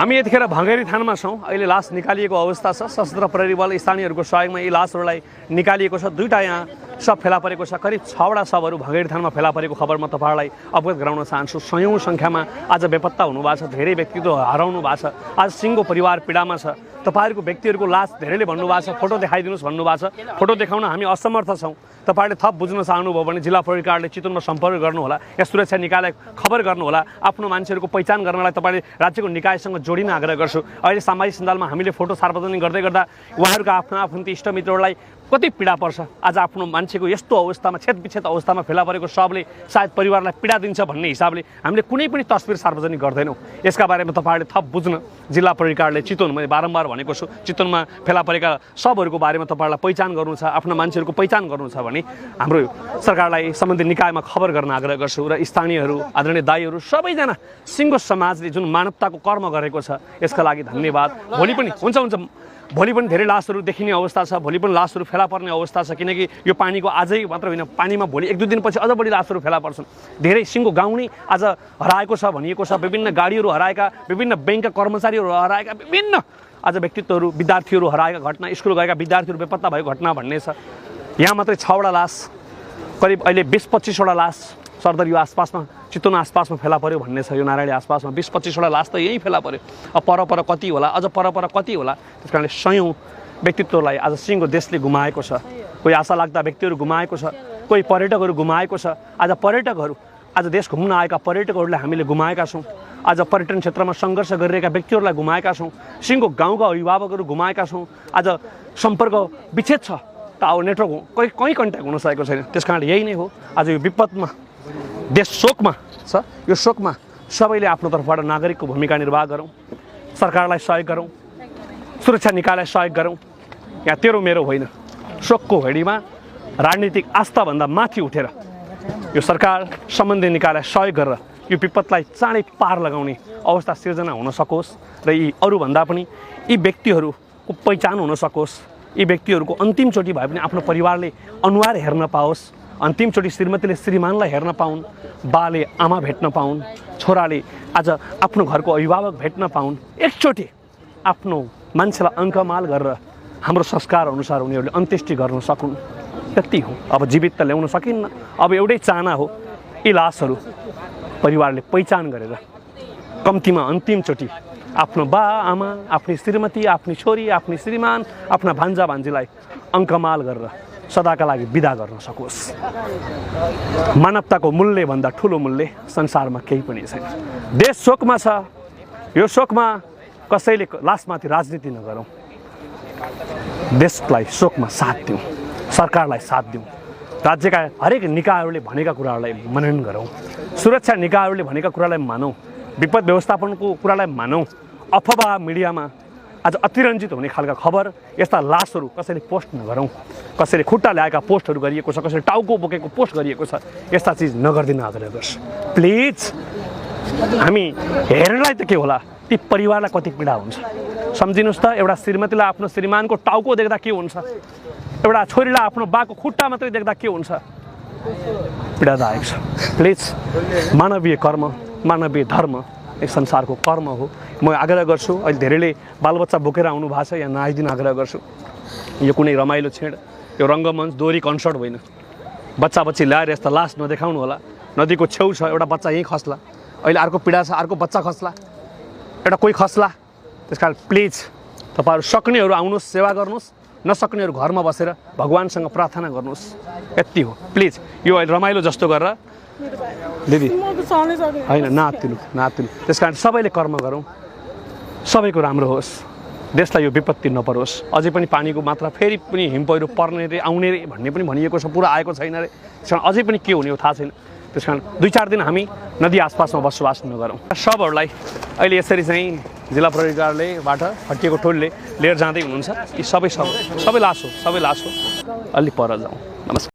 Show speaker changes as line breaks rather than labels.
हामी यतिखेर भँगेरी थानमा छौँ। अहिले लास निकालिएको अवस्था छ। सशस्त्र प्रहरी बल स्थानीयहरूको सहयोगमा यी लासहरूलाई निकालिएको छ। दुईटा यहाँ शव फेला परेको छ। करिब 6वटा शवहरू भँगेरी थानमा फेला परेको खबर म तपाईँहरूलाई अवगत गराउन चाहन्छु। सयौँ सङ्ख्यामा आज बेपत्ता हुनुभएको छ। धेरै व्यक्तित्व हराउनु भएको छ। आज सिङ्गो परिवार पीडामा छ। तपाईँहरूको व्यक्तिहरूको लास धेरैले भन्नुभएको छ फोटो देखाइदिनुहोस् भन्नुभएको छ। फोटो देखाउन हामी असमर्थ छौँ। तपाईँहरूले थप बुझ्न चाहनुभयो भने जिल्ला प्रहरी कार्यालय चितवनमा सम्पर्क गर्नुहोला या सुरक्षा निकायलाई खबर गर्नुहोला। आफ्नो मान्छेहरूको पहिचान गर्नलाई तपाईँले राज्यको निकायसँग जोडिन आग्रह गर्छु। अहिले सामाजिक सञ्जालमा हामीले फोटो सार्वजनिक गर्दै गर्दा उहाँहरूका आफ्नो इष्टमित्रहरूलाई कति पीडा पर्छ। आज आफ्नो मान्छेको यस्तो अवस्थामा छेदविच्छेद अवस्थामा फेला परेको शवले सायद परिवारलाई पीडा दिन्छ भन्ने हिसाबले हामीले कुनै पनि तस्बिर सार्वजनिक गर्दैनौँ। यसका बारेमा तपाईँहरूले थप बुझ्न जिल्ला प्रहरी कार्यालय चितवन, मैले बारम्बार भनेको छु, चितवनमा फेला परेका शवहरूको बारेमा तपाईँहरूलाई पहिचान गर्नु छ, आफ्नो मान्छेहरूको पहिचान गर्नु छ भने हाम्रो सरकारलाई सम्बन्धित निकायमा खबर गर्न आग्रह गर्छु। र स्थानीयहरू, आदरणीय दाईहरू, सबैजना सिङ्गो समाजले जुन मानवताको कर्म गरेको छ यसका लागि धन्यवाद। भोलि पनि भोलि पनि धेरै लासहरू देखिने अवस्था छ। भोलि पनि लासहरू फेला पर्ने अवस्था छ। किनकि यो पानीको आजै मात्र होइन, पानीमा भोलि 1-2 दिनपछि अझ बढी लासहरू फेला पर्छन्। धेरै सिङ्गो गाउँ नै आज हराएको छ भनिएको छ। विभिन्न गाडीहरू हराएका, विभिन्न ब्याङ्कका कर्मचारीहरू हराएका, विभिन्न आज व्यक्तित्वहरू, विद्यार्थीहरू हराएका घटना, स्कुल गएका विद्यार्थीहरू बेपत्ता भएको घटना भन्ने छ। यहाँ मात्रै 6वटा लास, करिब अहिले 20-25वटा लास सरदर यो आसपासमा, चितवन आसपासमा फेला पर्यो भन्ने छ। यो नारायणी आसपासमा 20-25वटा लास त यहीँ फेला पर्यो। अब पर कति होला, अझ पर कति होला। त्यस कारणले सयौँ व्यक्तित्वलाई आज सिङ्गो देशले गुमाएको छ। कोही आशा लाग्दा व्यक्तिहरू गुमाएको छ, कोही पर्यटकहरू गुमाएको छ। आज देश घुम्न आएका पर्यटकहरूलाई हामीले गुमाएका छौँ। आज पर्यटन क्षेत्रमा सङ्घर्ष गरिरहेका व्यक्तिहरूलाई गुमाएका छौँ। सिङ्गो गाउँका अभिभावकहरू गुमाएका छौँ। आज सम्पर्क विच्छेद छ, नेटवर्क कहीँ कन्ट्याक्ट हुन सकेको छैन। त्यस कारणले यही नै हो। आज यो विपदमा, देश शोकमा छ। यो शोकमा सबैले आफ्नो तर्फबाट नागरिकको भूमिका निर्वाह गरौँ, सरकारलाई सहयोग गरौँ, सुरक्षा निकायलाई सहयोग गरौँ। यहाँ तेरो मेरो होइन, शोकको घडीमा राजनीतिक आस्थाभन्दा माथि उठेर यो सरकार सम्बन्धित निकायलाई सहयोग गरेर यो विपदलाई चाँडै पार लगाउने अवस्था सिर्जना हुन सकोस् र यी अरूभन्दा पनि यी व्यक्तिहरूको पहिचान हुन सकोस्। यी व्यक्तिहरूको अन्तिमचोटि भए पनि आफ्नो परिवारले अनुहार हेर्न पाओस्। अन्तिमचोटि श्रीमतीले श्रीमानलाई हेर्न पाउन्, बाले आमा भेट्न पाउन्, छोराले आज आफ्नो घरको अभिभावक भेट्न पाउन्। एकचोटि आफ्नो मान्छेलाई अङ्कमाल गरेर हाम्रो संस्कार अनुसार उनीहरूले अन्त्येष्टि गर्न सकुन्। त्यति हो। अब जीवित त ल्याउन सकिन्न। अब एउटै चाहना हो, यी लासहरू परिवारले पहिचान गरेर कम्तीमा अन्तिमचोटि आफ्नो बा आमा, आफ्नी श्रीमती, आफ्नी छोरी, आफ्नी श्रीमान, आफ्ना भान्जा भान्जीलाई अङ्कमाल गरेर सदाका लागि बिदा गर्न सकोस्। मानवताको मूल्यभन्दा ठुलो मूल्य संसारमा केही पनि छैन। देश शोकमा छ। यो शोकमा कसैले लासमाथि राजनीति नगरौँ। देशलाई शोकमा साथ दिउँ, सरकारलाई साथ दिउँ, राज्यका हरेक निकायहरूले भनेका कुराहरूलाई मनन गरौँ, सुरक्षा निकायहरूले भनेका कुरालाई मानौँ, विपद व्यवस्थापनको कुरालाई मानौँ। अफवाह मिडियामा आज अतिरञ्जित हुने खालका खबर, यस्ता लासहरू कसैले पोस्ट नगरौँ। कसैले खुट्टा ल्याएका पोस्टहरू गरिएको छ, कसैले टाउको बोकेको पोस्ट गरिएको छ। यस्ता चिज नगरिदिन आग्रह गर्छु प्लिज। हामी हेर्नलाई त के होला, ती परिवारलाई कति पीडा हुन्छ सम्झिनुहोस् त। एउटा श्रीमतीलाई आफ्नो श्रीमानको टाउको देख्दा के हुन्छ, एउटा छोरीलाई आफ्नो बाको खुट्टा मात्रै देख्दा के हुन्छ, पीडादायक छ। प्लिज, मानवीय कर्म, मानवीय धर्म एक संसारको कर्म हो। म आग्रह गर्छु, अहिले धेरैले बालबच्चा बोकेर आउनु भएको छ, यहाँ नआइदिन आग्रह गर्छु। यो कुनै रमाइलो छेड, यो रङ्गमञ्च, दोहोरी कन्सर्ट होइन। बच्चा बच्ची ल्याएर यस्ता लास नदेखाउनु होला। नदीको छेउ छ, एउटा बच्चा यहीँ खस्ला, अहिले अर्को पीडा छ, अर्को बच्चा खस्ला, एउटा कोही खस्ला। त्यस कारण प्लिज तपाईँहरू सक्नेहरू आउनुहोस्, सेवा गर्नुहोस्, नसक्नेहरू घरमा बसेर भगवान्सँग प्रार्थना गर्नुहोस्। यति हो प्लिज। यो अहिले रमाइलो जस्तो गरेर दिदी होइन, नातिलु। त्यस कारण सबैले कर्म गरौँ, सबैको राम्रो होस्, देशलाई यो विपत्ति नपरोस्। अझै पनि पानीको मात्रा फेरि पनि हिम पहिरो पर्ने रे, आउने रे भन्ने पनि भनिएको छ, पुरा आएको छैन रे। त्यस कारण अझै पनि के हुने हो थाहा छैन। त्यस कारण 2-4 दिन हामी नदी आसपासमा बसोबास नगरौँ। शवहरूलाई अहिले यसरी चाहिँ जिल्ला प्रहरी कार्यालयबाट हटिएको टोलले लिएर जाँदै हुनुहुन्छ। यी सबै लास हो, अलि पर जाउँ। नमस्कार।